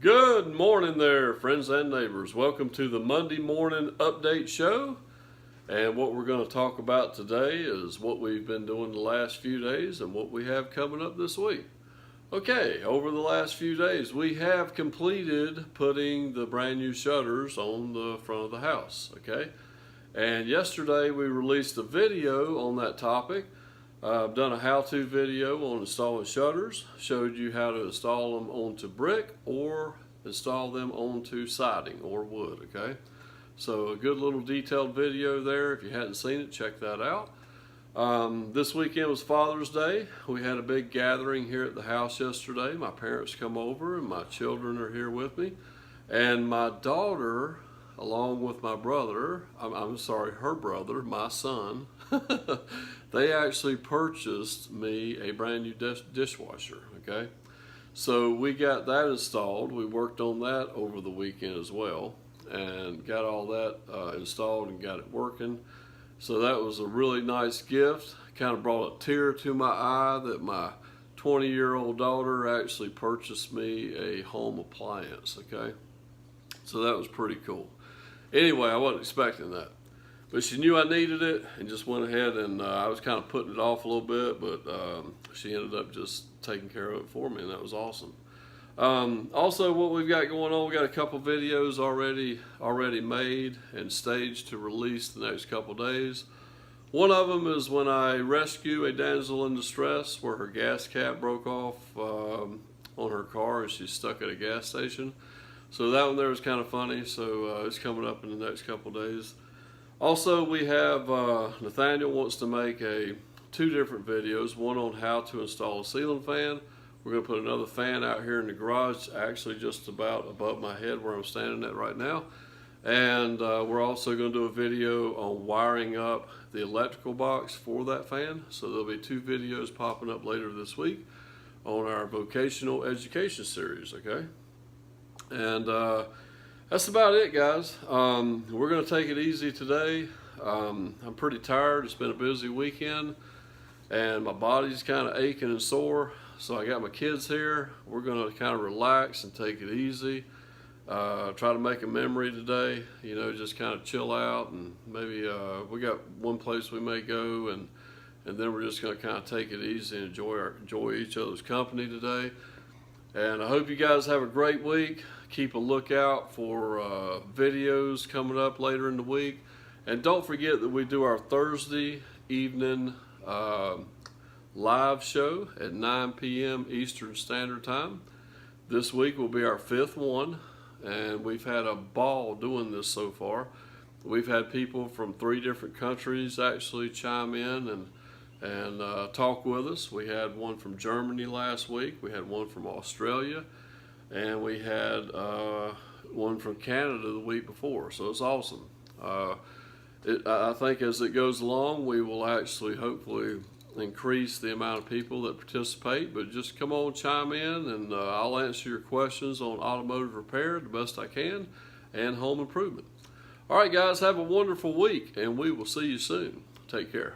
Good morning there, friends and neighbors. Welcome to the Monday morning update show. And what we're going to talk about today is what we've been doing the last few days and what we have coming up this week. Okay, over the last few days, we have completed putting the brand new shutters on the front of the house, okay? And yesterday we released a video on that topic. I've done a how-to video on installing shutters, showed you how to install them onto brick or install them onto siding or wood, okay? So a good little detailed video there. If you hadn't seen it, check that out. This weekend was Father's Day. We had a big gathering here at the house yesterday. My parents come over and my children are here with me. And my daughter, along with my brother, her brother, my son, they actually purchased me a brand new dishwasher, okay? So we got that installed. We worked on that over the weekend as well and got all that installed and got it working. So that was a really nice gift. Kind of brought a tear to my eye that my 20-year-old daughter actually purchased me a home appliance, okay? So that was pretty cool. Anyway, I wasn't expecting that. But she knew I needed it and just went ahead and I was kind of putting it off a little bit, but she ended up just taking care of it for me, and that was awesome. Also, what we've got going on, we got a couple videos already made and staged to release the next couple days. One of them is when I rescue a damsel in distress where her gas cap broke off on her car and she's stuck at a gas station. So that one there was kind of funny, so it's coming up in the next couple days. Also, we have Nathaniel wants to make two different videos, one on how to install a ceiling fan. We're going to put another fan out here in the garage, actually just about above my head where I'm standing at right now. And we're also going to do a video on wiring up the electrical box for that fan. So there'll be two videos popping up later this week on our vocational education series, okay? And that's about it, guys. We're going to take it easy today. I'm pretty tired. It's been a busy weekend and my body's kind of aching and sore. So I got my kids here. We're going to kind of relax and take it easy. Try to make a memory today, you know, just kind of chill out, and maybe we got one place we may go, and then we're just going to kind of take it easy and enjoy each other's company today. And I hope you guys have a great week. Keep a lookout for videos coming up later in the week. And don't forget that we do our Thursday evening live show at 9 p.m. Eastern Standard Time. This week will be our 5th one, and we've had a ball doing this so far. We've had people from 3 different countries actually chime in and talk with us. We had one from Germany last week, we had one from Australia, and we had one from Canada the week before, so it's awesome. I think as it goes along, we will actually hopefully increase the amount of people that participate, but just come on, chime in, and I'll answer your questions on automotive repair the best I can and home improvement. All right, guys, have a wonderful week, and we will see you soon. Take care.